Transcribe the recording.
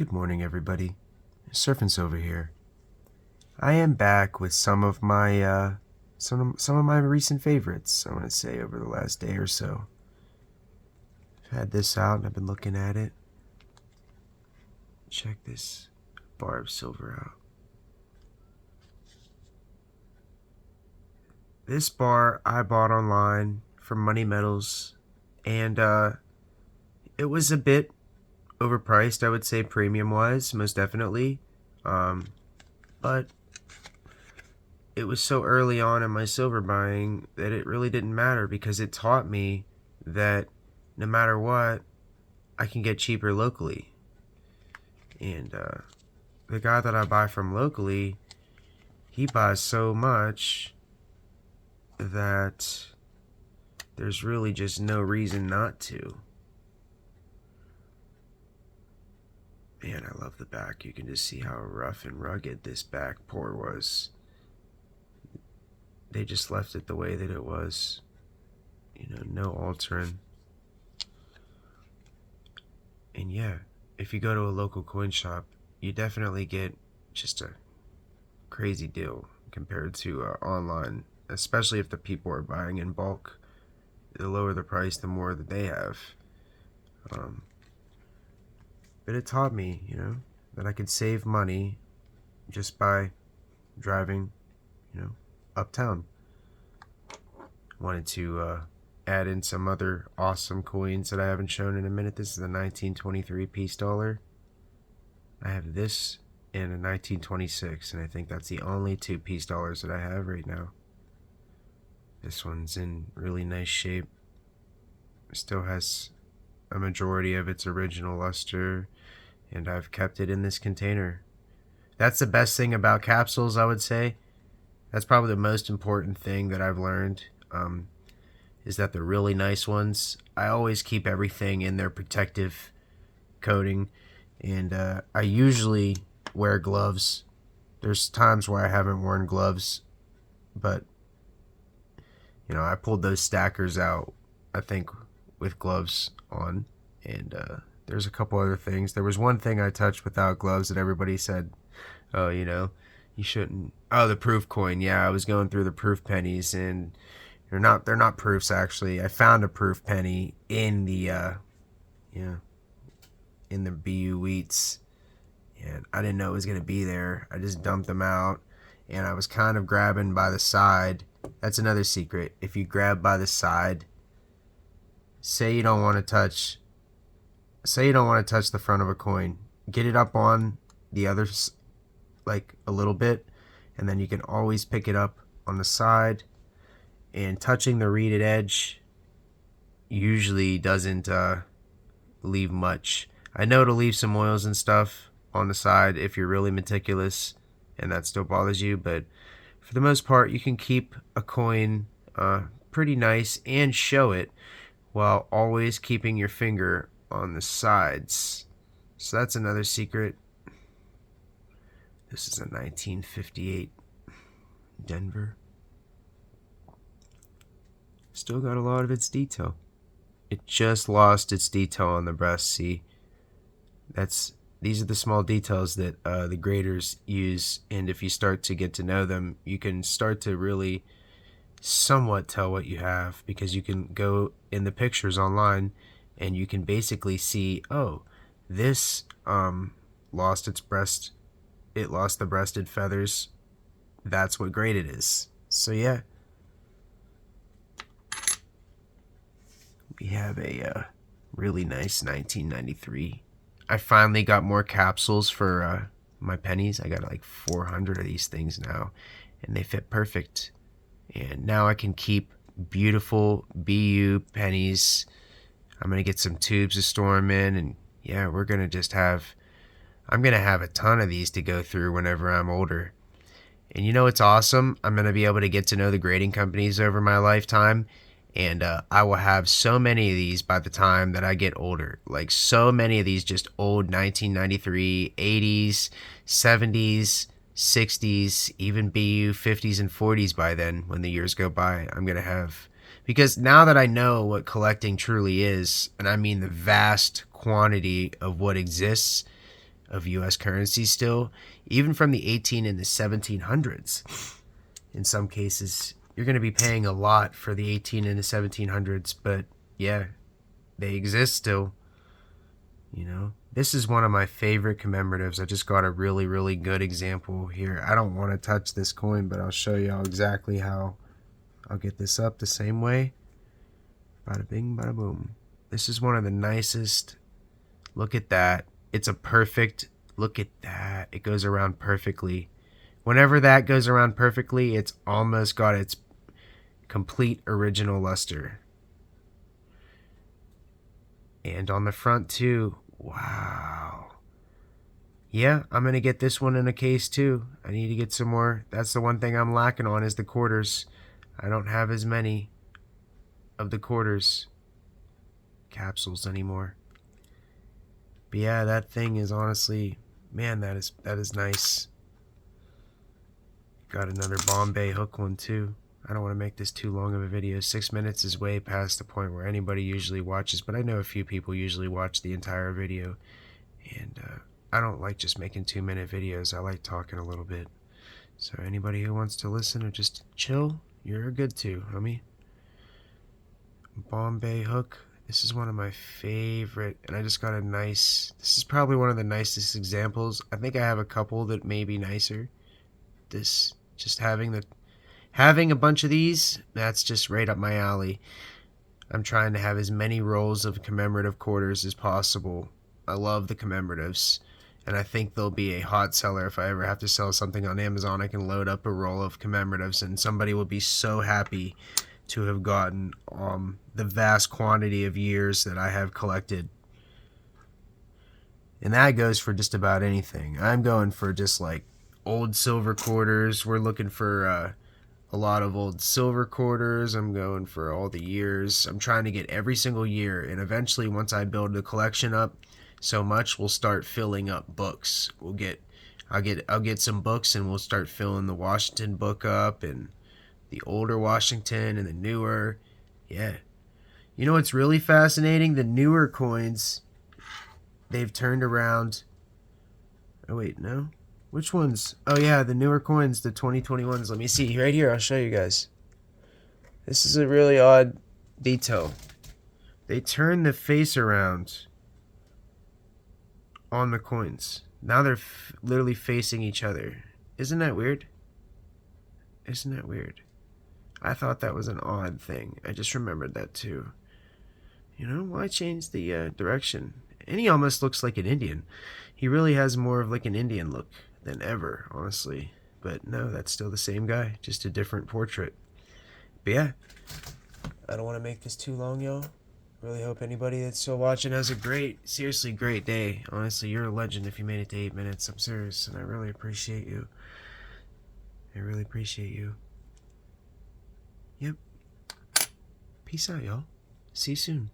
Good morning, everybody. Surfing over here. I am back with some of my recent favorites. I want to say over the last day or so. I've had this out and I've been looking at it. Check this bar of silver out. This bar I bought online from Money Metals, and it was a bit overpriced. I would say premium wise, most definitely. But it was so early on in my silver buying that it really didn't matter, because it taught me that no matter what, I can get cheaper locally. And the guy that I buy from locally, he buys so much that there's really just no reason not to. Man, I love the back. You can just see how rough and rugged this back pour was. They just left it the way that it was. No altering. And yeah, if you go to a local coin shop, you definitely get just a crazy deal compared to online, especially if the people are buying in bulk. The lower the price, the more that they have. But it taught me, that I could save money just by driving, uptown. Wanted to add in some other awesome coins that I haven't shown in a minute. This is a 1923 piece dollar. I have this and a 1926, and I think that's the only 2-piece dollars that I have right now. This one's in really nice shape. It still has a majority of its original luster, and I've kept it in this container. That's the best thing about capsules, I would say. That's probably the most important thing that I've learned, is that the really nice ones, I always keep everything in their protective coating, and I usually wear gloves. There's times where I haven't worn gloves, but I pulled those stackers out, I think, with gloves on, and there's a couple other things. There was one thing I touched without gloves that everybody said, oh, you shouldn't. Oh, the proof coin. Yeah, I was going through the proof pennies, and they're not proofs, actually. I found a proof penny in the in the BU wheats, and I didn't know it was gonna be there. I just dumped them out, and I was kind of grabbing by the side. That's another secret. If you grab by the side, say you don't want to touch the front of a coin, get it up on the other, like a little bit, and then you can always pick it up on the side. And touching the reeded edge usually doesn't leave much. I know to leave some oils and stuff on the side if you're really meticulous and that still bothers you, but for the most part, you can keep a coin pretty nice and show it while always keeping your finger on the sides. So that's another secret. This is a 1958 Denver. Still got a lot of its detail. It just lost its detail on the breast. See, these are the small details that the graders use, and if you start to get to know them, you can start to really somewhat tell what you have, because you can go in the pictures online and you can basically see, oh, this lost its breast. It lost the breasted feathers. That's what grade it is. So yeah. We have a really nice 1993. I finally got more capsules for my pennies. I got like 400 of these things now, and they fit perfect. And now I can keep beautiful BU pennies. I'm going to get some tubes to store them in, and yeah, I'm going to have a ton of these to go through whenever I'm older. And it's awesome. I'm going to be able to get to know the grading companies over my lifetime. And I will have so many of these by the time that I get older. Like, so many of these just old 1993, 80s, 70s, 60s, even BU 50s and 40s by then, when the years go by. I'm going to have... Because now that I know what collecting truly is, and I mean the vast quantity of what exists, of US currency still, even from the 18 and the 1700s. In some cases, you're going to be paying a lot for the 18 and the 1700s, but yeah, they exist still. You know, this is one of my favorite commemoratives. I just got a really, really good example here. I don't want to touch this coin, but I'll show y'all exactly how I'll get this up the same way. Bada bing, bada boom. This is one of the nicest. Look at that. It's a perfect, look at that. It goes around perfectly. Whenever that goes around perfectly, it's almost got its complete original luster. And on the front too. Wow. Yeah, I'm going to get this one in a case too. I need to get some more. That's the one thing I'm lacking on is the quarters. I don't have as many of the quarters capsules anymore. But yeah, that thing is honestly, man, that is nice. Got another Bombay hook one too. I don't want to make this too long of a video. 6 minutes is way past the point where anybody usually watches, but I know a few people usually watch the entire video. And I don't like just making 2-minute videos. I like talking a little bit. So anybody who wants to listen or just chill, you're good too, homie. Bombay hook. This is one of my favorite, and I just got a nice, this is probably one of the nicest examples. I think I have a couple that may be nicer. This, just having a bunch of these, that's just right up my alley. I'm trying to have as many rolls of commemorative quarters as possible. I love the commemoratives, and I think they'll be a hot seller. If I ever have to sell something on Amazon, I can load up a roll of commemoratives, and somebody will be so happy to have gotten the vast quantity of years that I have collected. And that goes for just about anything. I'm going for just like old silver quarters. We're looking for a lot of old silver quarters. I'm going for all the years. I'm trying to get every single year, and eventually once I build the collection up so much, we'll start filling up books. I'll get some books, and we'll start filling the Washington book up, and the older Washington and the newer. Yeah. You know what's really fascinating? The newer coins, they've turned around. Oh wait, no? Which ones? Oh yeah, the newer coins, the 2021s. Let me see. Right here, I'll show you guys. This is a really odd detail. They turn the face around on the coins. Now they're literally facing each other. Isn't that weird? Isn't that weird? I thought that was an odd thing. I just remembered that too. You know, why change the direction? And he almost looks like an Indian. He really has more of like an Indian look than ever, honestly. But no, that's still the same guy, just a different portrait. But yeah, I don't want to make this too long, y'all. Really hope anybody that's still watching has a seriously great day. Honestly, you're a legend if you made it to 8 minutes. I'm serious, and I really appreciate you. I really appreciate you. Yep. Peace out, y'all. See you soon.